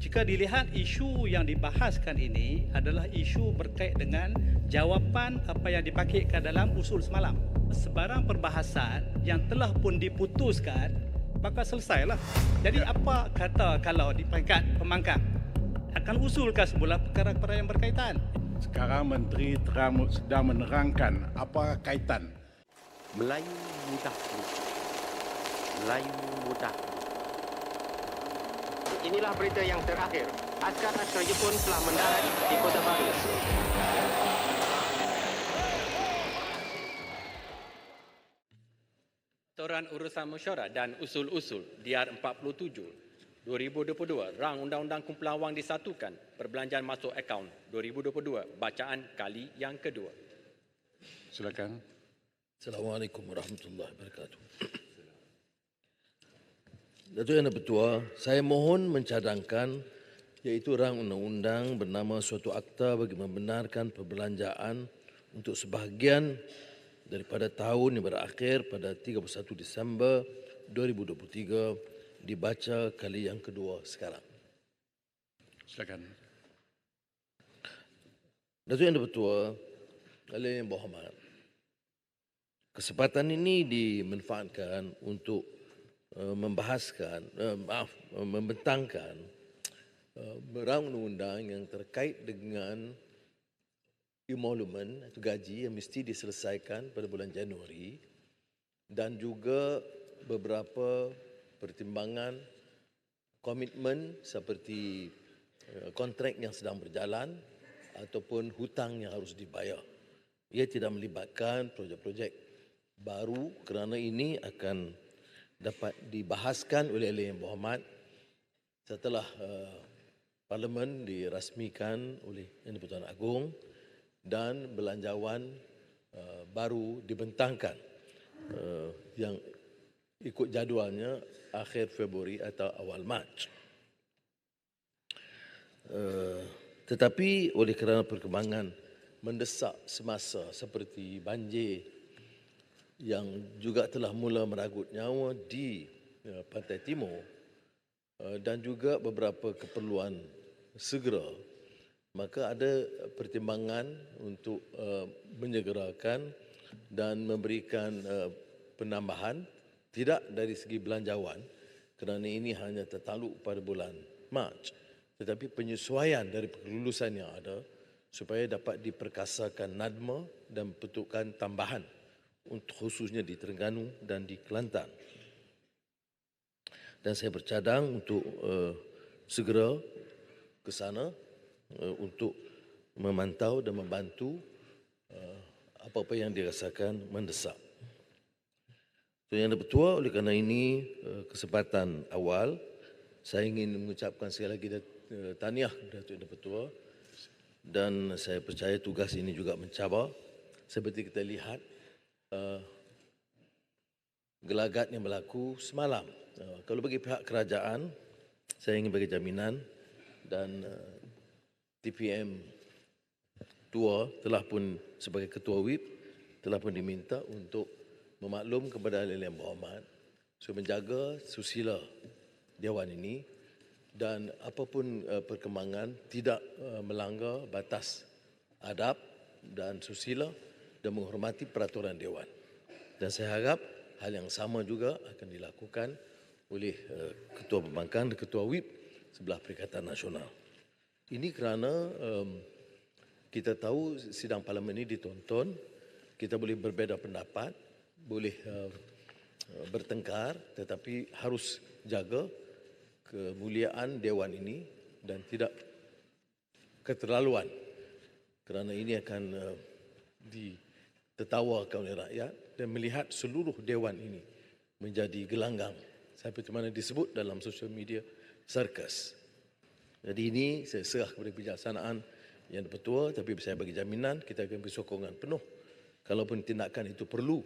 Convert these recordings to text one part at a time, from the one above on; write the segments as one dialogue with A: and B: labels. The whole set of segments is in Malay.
A: Jika dilihat isu yang dibahaskan ini adalah isu berkait dengan jawapan apa yang dipakitkan dalam usul semalam. Sebarang perbahasan yang telah pun diputuskan, maka selesailah. Jadi apa kata kalau di peringkat pemangkang akan usulkan semula perkara-perkara yang berkaitan?
B: Sekarang Menteri sedang menerangkan apa kaitan.
C: Melayu mudah. Melayu mudah. Inilah berita yang terakhir. Askar Jepun telah mendarat di Kota Baru.
D: Aturan Urusan Mesyuarat dan Usul-Usul DR 47 2022 Rang Undang-Undang Kumpulan Wang disatukan, perbelanjaan masuk akaun 2022, bacaan kali yang kedua.
B: Silakan.
E: Assalamualaikum warahmatullahi wabarakatuh. Datuk Yang Dipertua, saya mohon mencadangkan iaitu rang undang-undang bernama suatu akta bagi membenarkan perbelanjaan untuk sebahagian daripada tahun yang berakhir pada 31 Disember 2023 dibaca kali yang kedua sekarang.
B: Silakan.
E: Datuk Yang Dipertua, Yang berhormat, kesempatan ini dimanfaatkan untuk membentangkan rang undang-undang yang terkait dengan emolumen atau gaji yang mesti diselesaikan pada bulan Januari dan juga beberapa pertimbangan komitmen seperti kontrak yang sedang berjalan ataupun hutang yang harus dibayar. Ia tidak melibatkan projek-projek baru kerana ini akan dapat dibahaskan oleh Yang Berhormat setelah Parlimen dirasmikan oleh Yang di-Pertuan Agong dan belanjawan baru dibentangkan yang ikut jadualnya akhir Februari atau awal Mac. Tetapi oleh kerana perkembangan mendesak semasa seperti banjir yang juga telah mula meragut nyawa di Pantai Timur dan juga beberapa keperluan segera, maka ada pertimbangan untuk menyegerakan dan memberikan penambahan tidak dari segi belanjawan kerana ini hanya tertakluk pada bulan Mac, tetapi penyesuaian dari kelulusan yang ada supaya dapat diperkasakan nadma dan peruntukan tambahan untuk khususnya di Terengganu dan di Kelantan. Dan saya bercadang untuk segera ke sana untuk memantau dan membantu apa-apa yang dirasakan mendesak. Yang Dipertua, oleh kerana ini kesempatan awal, saya ingin mengucapkan sekali lagi tahniah Datuk Yang Dipertua dan saya percaya tugas ini juga mencabar seperti kita lihat gelagat yang berlaku semalam. Kalau bagi pihak kerajaan, saya ingin bagi jaminan dan TPM 2 telah pun sebagai Ketua WIP telah pun diminta untuk memaklum kepada Yang Berhormat supaya menjaga susila Dewan ini dan apapun perkembangan tidak melanggar batas adab dan susila dan menghormati peraturan Dewan. Dan saya harap hal yang sama juga akan dilakukan oleh Ketua Pembangkang dan Ketua WIP sebelah Perikatan Nasional. Ini kerana kita tahu sidang parlimen ini ditonton, kita boleh berbeza pendapat, boleh bertengkar, tetapi harus jaga kemuliaan Dewan ini dan tidak keterlaluan kerana ini akan ditertawakan oleh rakyat dan melihat seluruh Dewan ini menjadi gelanggang seperti mana disebut dalam sosial media sirkus. Jadi ini saya serah kepada bijaksanaan Yang Dipertua, tapi saya bagi jaminan kita akan beri sokongan penuh kalaupun tindakan itu perlu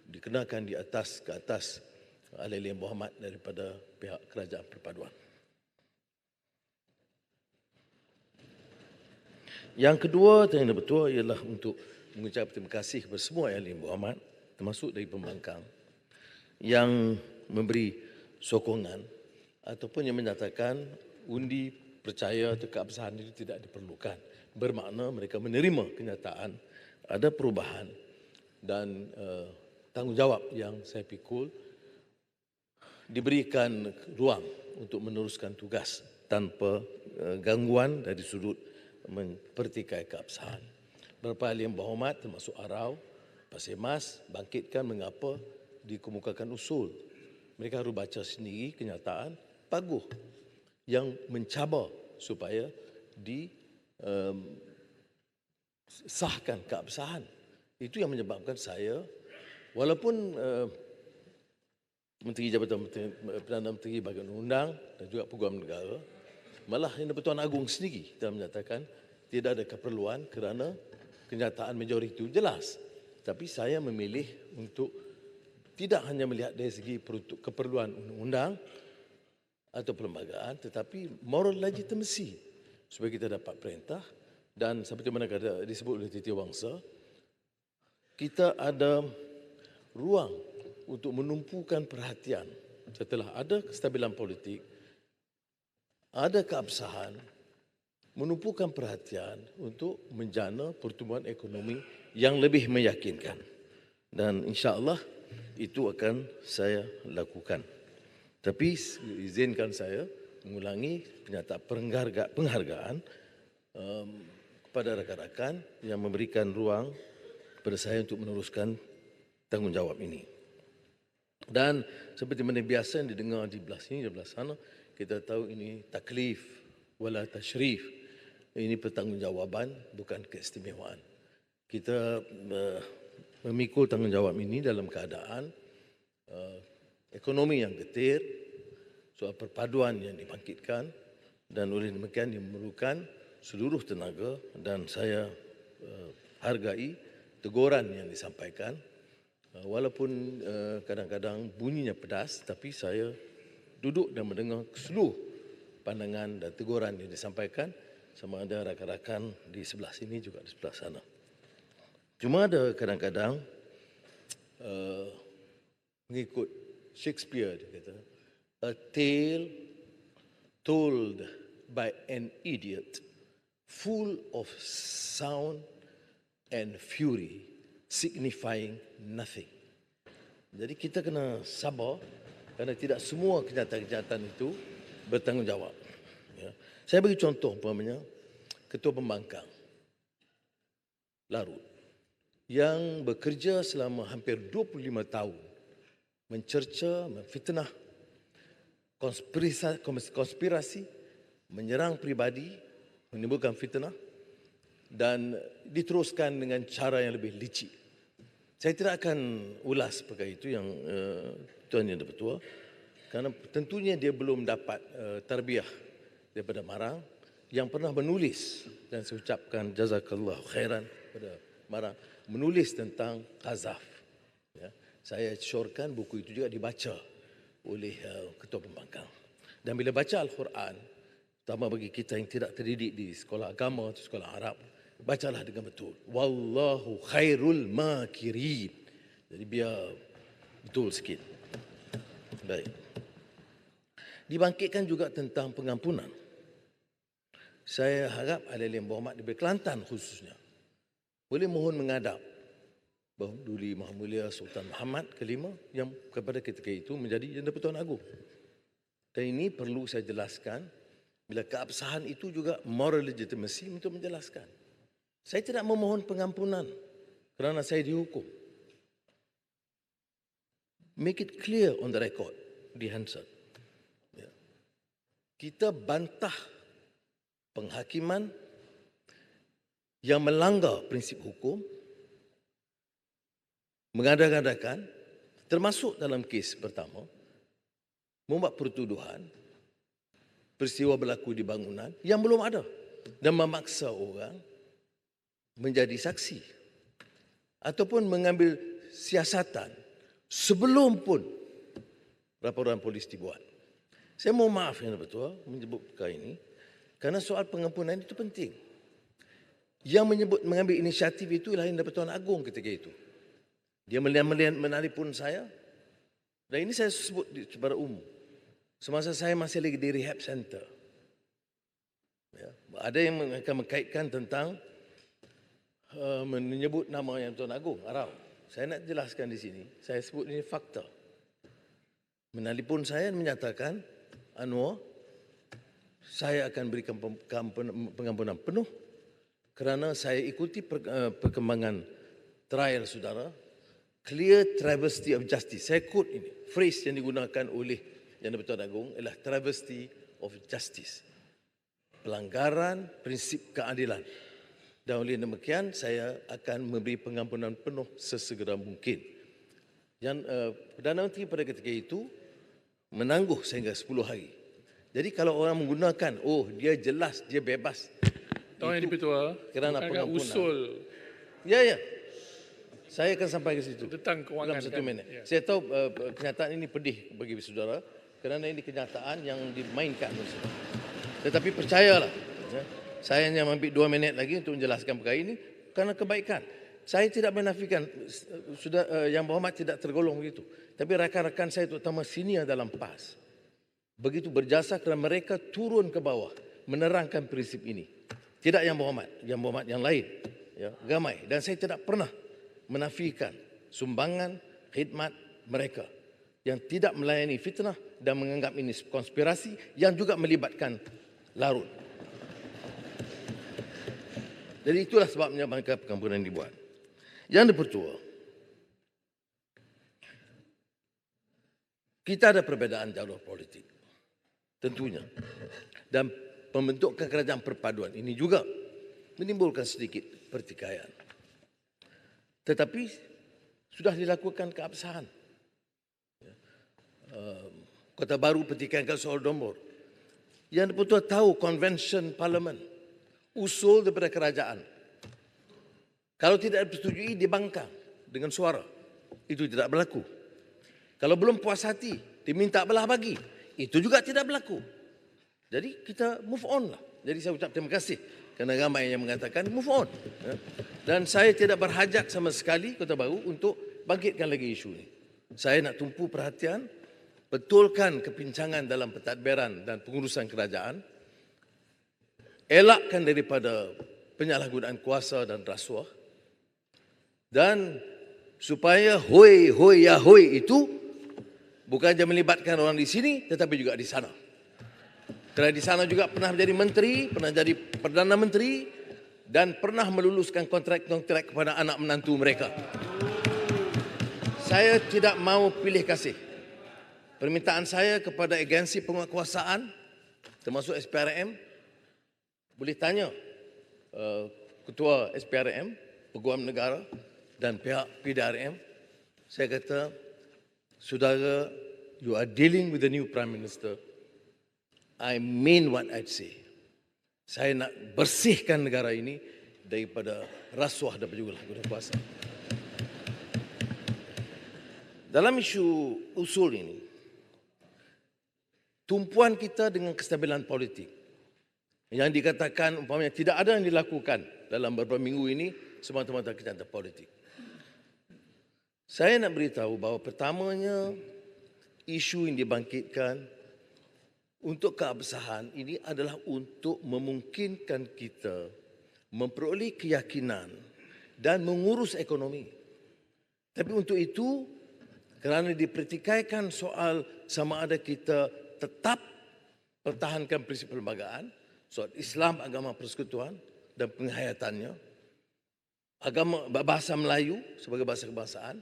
E: dikenakan ke atas Yang Berhormat daripada pihak Kerajaan Perpaduan. Yang kedua Yang Dipertua ialah untuk mengucap terima kasih kepada semua Yang Berhormat termasuk dari pembangkang yang memberi sokongan ataupun yang menyatakan undi percaya atau keabsahan itu tidak diperlukan. Bermakna mereka menerima kenyataan ada perubahan dan tanggungjawab yang saya pikul diberikan ruang untuk meneruskan tugas tanpa gangguan dari sudut mempertikai keabsahan. Beberapa ahli yang berhormat termasuk Arau, Pasir Mas bangkitkan mengapa dikemukakan usul. Mereka harus baca sendiri kenyataan paguh yang mencabar supaya disahkan keabsahan. Itu yang menyebabkan saya, walaupun Menteri Jabatan Perdana Menteri Bahagian Undang dan juga Peguam Negara, malah Yang di-Pertuan Agong sendiri telah menyatakan tidak ada keperluan kerana kenyataan majoriti itu jelas. Tapi saya memilih untuk tidak hanya melihat dari segi keperluan undang-undang atau perlembagaan, tetapi moral legitimacy supaya kita dapat perintah. Dan seperti mana disebut oleh Titi Wangsa, kita ada ruang untuk menumpukan perhatian setelah ada kestabilan politik, ada keabsahan, menumpukan perhatian untuk menjana pertumbuhan ekonomi yang lebih meyakinkan. Dan insya-Allah itu akan saya lakukan. Tapi izinkan saya mengulangi penghargaan kepada rakan-rakan yang memberikan ruang kepada saya untuk meneruskan tanggungjawab ini. Dan seperti mana biasa yang didengar di belah sini, di belah sana, kita tahu ini taklif wala tashrif. Ini pertanggungjawaban, bukan keistimewaan. Kita memikul tanggungjawab ini dalam keadaan ekonomi yang getir, soal perpaduan yang dibangkitkan, dan oleh demikian memerlukan seluruh tenaga, dan saya hargai teguran yang disampaikan. Walaupun kadang-kadang bunyinya pedas, tapi saya duduk dan mendengar seluruh pandangan dan teguran yang disampaikan, sama ada rakan-rakan di sebelah sini juga di sebelah sana. Cuma ada kadang-kadang mengikut Shakespeare, dia kata, a tale told by an idiot full of sound and fury signifying nothing. Jadi kita kena sabar kerana tidak semua kenyataan-kenyataan itu bertanggungjawab. Ya. Saya bagi contoh umpamanya Ketua Pembangkang Larut yang bekerja selama hampir 25 tahun mencerca, memfitnah, konspirasi, menyerang pribadi, menimbulkan fitnah dan diteruskan dengan cara yang lebih licik. Saya tidak akan ulas perkara itu yang Tuan Yang Di-Pertua, kerana tentunya dia belum dapat tarbiyah daripada Marang yang pernah menulis, dan saya ucapkan jazakallah khairan kepada Marang, menulis tentang Qazaf. Ya, saya syorkan buku itu juga dibaca oleh Ketua Pembangkang. Dan bila baca Al-Quran, terutama bagi kita yang tidak terdidik di sekolah agama atau sekolah Arab, bacalah dengan betul. Wallahu khairul makirin. Jadi biar betul sikit. Baik. Dibangkitkan juga tentang pengampunan. Saya harap ahli yang berhormat di Kelantan khususnya boleh mohon mengadap Bahawa Duli Maha Mulia Sultan Muhammad kelima yang kepada ketika itu menjadi Yang di-Pertuan Agong. Dan ini perlu saya jelaskan, bila keabsahan itu juga moral legitimacy untuk menjelaskan. Saya tidak memohon pengampunan kerana saya dihukum. Make it clear on the record di Hansard. Ya. Kita bantah penghakiman yang melanggar prinsip hukum, mengada-ngadakan, termasuk dalam kes pertama, membuat pertuduhan peristiwa berlaku di bangunan yang belum ada dan memaksa orang menjadi saksi ataupun mengambil siasatan sebelum pun laporan polis dibuat. Saya mohon maaf Yang Di-Pertua menyebut perkara ini kerana soal pengampunan itu penting. Yang mengambil inisiatif itu ialah Yang di-Pertuan Agong ketika itu. Dia menelpon saya, dan ini saya sebut secara umum. Semasa saya masih lagi di rehab center, Ya, ada yang akan mengkaitkan tentang menyebut nama yang Tuan Agong Arau. Saya nak jelaskan di sini, saya sebut ini fakta. Menelpon saya menyatakan, Anwar, saya akan berikan pengampunan penuh kerana saya ikuti perkembangan trial saudara, clear travesty of justice. Saya quote ini, phrase yang digunakan oleh Yang di-Pertuan Agong ialah travesty of justice. Pelanggaran prinsip keadilan. Dan oleh demikian, saya akan memberi pengampunan penuh sesegera mungkin. Yang Perdana Menteri pada ketika itu menangguh sehingga 10 hari. Jadi kalau orang menggunakan, oh dia jelas, dia bebas.
F: Tuan Yang di-Pertua,
E: kerana
F: bukankah
E: pengampunan.
F: usul
E: Ya. Saya akan sampai ke situ.
F: tentang kewangan
E: Dalam 1
F: kan?
E: minit.
F: Ya.
E: Saya tahu kenyataan ini pedih bagi saudara kerana ini kenyataan yang dimainkan. Tetapi percayalah, ya, saya hanya ambil 2 minit lagi untuk menjelaskan perkara ini kerana kebaikan. Saya tidak menafikan Yang Berhormat tidak tergolong begitu. Tapi rakan-rakan saya terutama senior dalam PAS begitu berjasa kerana mereka turun ke bawah menerangkan prinsip ini. Tidak Yang Berhormat yang lain, ya, ramai. Dan saya tidak pernah menafikan sumbangan khidmat mereka yang tidak melayani fitnah dan menganggap ini konspirasi yang juga melibatkan Larut. Jadi itulah sebabnya maka pengampunan dibuat. Yang di-Pertua, kita ada perbezaan jalur politik, tentunya. Dan pembentukan kerajaan perpaduan ini juga menimbulkan sedikit pertikaian. Tetapi sudah dilakukan keabsahan. Kota Baru pertikaian soal Dombor. Yang di-Pertua tahu Convention Parlimen, usul daripada kerajaan. Kalau tidak disetujui, dibangkang dengan suara. Itu tidak berlaku. Kalau belum puas hati, diminta belah bagi. Itu juga tidak berlaku. Jadi kita move on lah. Jadi saya ucap terima kasih kerana ramai yang mengatakan move on. Dan saya tidak berhajat sama sekali Kota Baru untuk bangkitkan lagi isu ini. Saya nak tumpu perhatian, betulkan kepincangan dalam pentadbiran dan pengurusan kerajaan, elakkan daripada penyalahgunaan kuasa dan rasuah, dan supaya hoi hoi ya hoi itu bukan saja melibatkan orang di sini tetapi juga di sana. Kerana di sana juga pernah menjadi menteri, pernah jadi perdana menteri dan pernah meluluskan kontrak-kontrak kepada anak menantu mereka. Saya tidak mau pilih kasih. Permintaan saya kepada agensi penguatkuasaan termasuk SPRM, boleh tanya Ketua SPRM, Peguam Negara dan pihak PDRM. Saya kata, saudara, you are dealing with the new Prime Minister. I mean what I say. Saya nak bersihkan negara ini daripada rasuah dan penyalahgunaan kuasa. Dalam isu usul ini, tumpuan kita dengan kestabilan politik yang dikatakan umpamanya tidak ada yang dilakukan dalam beberapa minggu ini semata-mata kenyataan politik. Saya nak beritahu bahawa pertamanya isu yang dibangkitkan untuk keabsahan ini adalah untuk memungkinkan kita memperoleh keyakinan dan mengurus ekonomi. Tapi untuk itu, kerana dipertikaikan soal sama ada kita tetap pertahankan prinsip perlembagaan, soal Islam, agama persekutuan dan penghayatannya, agama bahasa Melayu sebagai bahasa kebangsaan,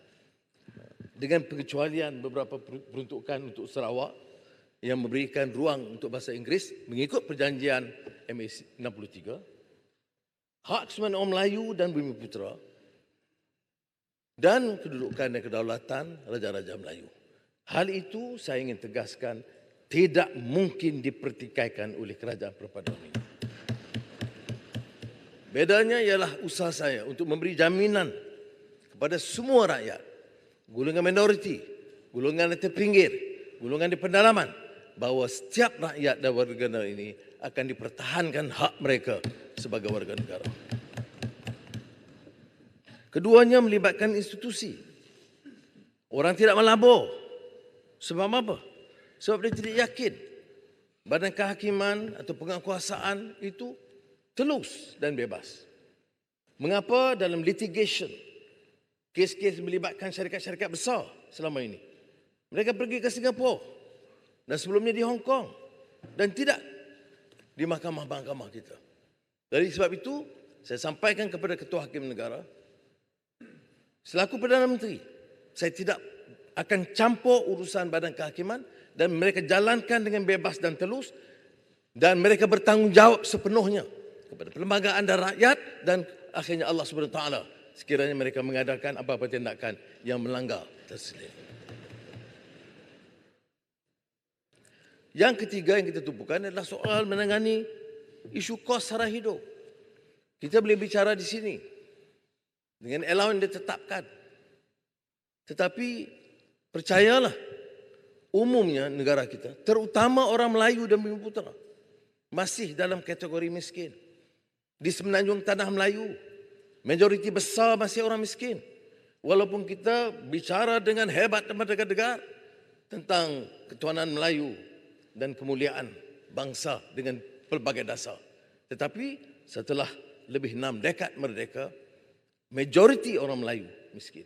E: dengan pengecualian beberapa peruntukan untuk Sarawak yang memberikan ruang untuk bahasa Inggeris mengikut perjanjian MA 63, hak kesemuanya orang Melayu dan Bumiputera, dan kedudukan dan kedaulatan Raja-Raja Melayu. Hal itu saya ingin tegaskan tidak mungkin dipertikaikan oleh kerajaan perpaduan ini. Bedanya ialah usaha saya untuk memberi jaminan kepada semua rakyat, golongan minoriti, golongan yang terpinggir, golongan di pedalaman, bahawa setiap rakyat dan warga negara ini akan dipertahankan hak mereka sebagai warga negara. Keduanya melibatkan institusi. Orang tidak melabur. Sebab apa? Sebab dia tidak yakin badan kehakiman atau penguasaan itu telus dan bebas. Mengapa dalam litigation, kes-kes melibatkan syarikat-syarikat besar selama ini, mereka pergi ke Singapura dan sebelumnya di Hong Kong dan tidak di mahkamah-mahkamah kita. Dari sebab itu, saya sampaikan kepada Ketua Hakim Negara, selaku Perdana Menteri, saya tidak akan campur urusan badan kehakiman dan mereka jalankan dengan bebas dan telus dan mereka bertanggungjawab sepenuhnya kepada perlembagaan dan rakyat dan akhirnya Allah Subhanahu Wa Taala sekiranya mereka mengadakan apa-apa tindakan yang melanggar tersebut. Yang ketiga yang kita tumpukan adalah soal menangani isu kos sara hidup. Kita boleh bicara di sini dengan allowance yang ditetapkan. Tetapi percayalah, umumnya negara kita, terutama orang Melayu dan Bumiputera, masih dalam kategori miskin. Di semenanjung tanah Melayu, majoriti besar masih orang miskin. Walaupun kita bicara dengan hebat dan berdegar-degar tentang ketuhanan Melayu dan kemuliaan bangsa dengan pelbagai dasar. Tetapi setelah lebih 6 dekad merdeka, majoriti orang Melayu miskin.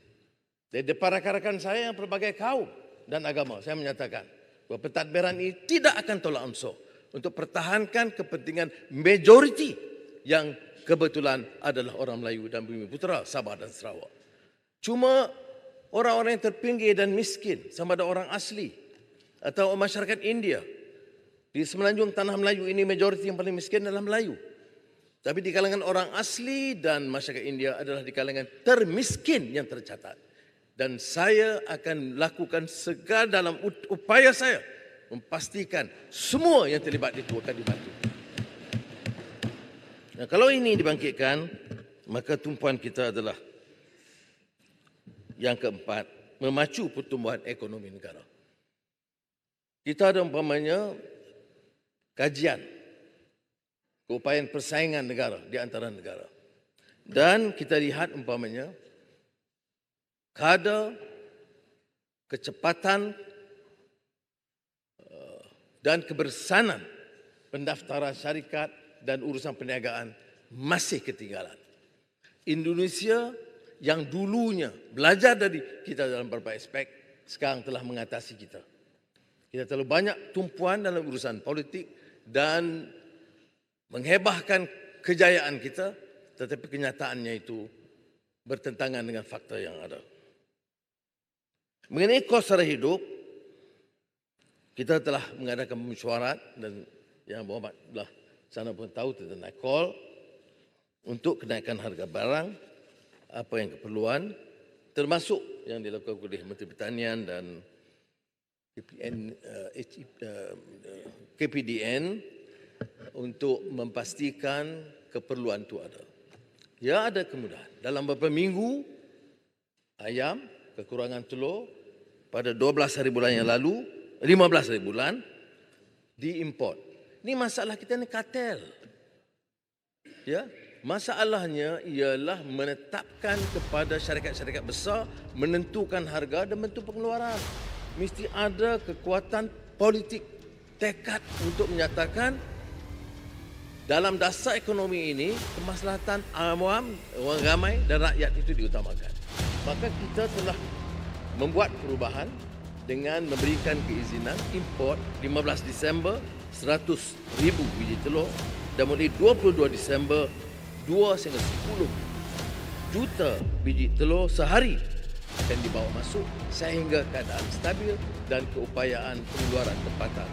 E: Dari para rakan-rakan saya yang pelbagai kaum dan agama, saya menyatakan bahawa pentadbiran ini tidak akan tolak unsur untuk pertahankan kepentingan majoriti yang kebetulan adalah orang Melayu dan Bumiputera, Sabah dan Sarawak. Cuma orang-orang yang terpinggir dan miskin, sama ada orang asli atau masyarakat India, di semenanjung tanah Melayu ini majoriti yang paling miskin adalah Melayu. Tapi di kalangan orang asli dan masyarakat India adalah di kalangan termiskin yang tercatat. Dan saya akan lakukan segala dalam upaya saya memastikan semua yang terlibat itu akan dibantu. Nah, kalau ini dibangkitkan, maka tumpuan kita adalah yang keempat, memacu pertumbuhan ekonomi negara. Kita ada umpamanya kajian keupayaan persaingan negara di antara negara. Dan kita lihat umpamanya kadar kecepatan dan kebersanan pendaftaran syarikat dan urusan perniagaan masih ketinggalan. Indonesia yang dulunya belajar dari kita dalam beberapa aspek, sekarang telah mengatasi kita. Kita terlalu banyak tumpuan dalam urusan politik dan menghebahkan kejayaan kita, tetapi kenyataannya itu bertentangan dengan fakta yang ada. Mengenai kos sara hidup, kita telah mengadakan mesyuarat dan yang berhormat belah sana pun tahu tentang NACOL untuk kenaikan harga barang, apa yang keperluan, termasuk yang dilakukan oleh Menteri Pertanian dan KPDN untuk memastikan keperluan itu ada. Ya, ada kemudahan. Dalam beberapa minggu, ayam, kekurangan telur, pada 12 hari bulan yang lalu, 15 hari bulan, diimport. Ini masalah kita ni kartel. Ya, masalahnya ialah menetapkan kepada syarikat-syarikat besar menentukan harga dan bentuk pengeluaran. Mesti ada kekuatan politik, tekad untuk menyatakan dalam dasar ekonomi ini kemaslahatan awam, orang ramai dan rakyat itu diutamakan. Maka kita telah membuat perubahan dengan memberikan keizinan import 15 Disember 100,000 biji telur dan mulai 22 Disember 2 hingga 10 juta biji telur sehari akan dibawa masuk sehingga keadaan stabil dan keupayaan pengeluaran tempatan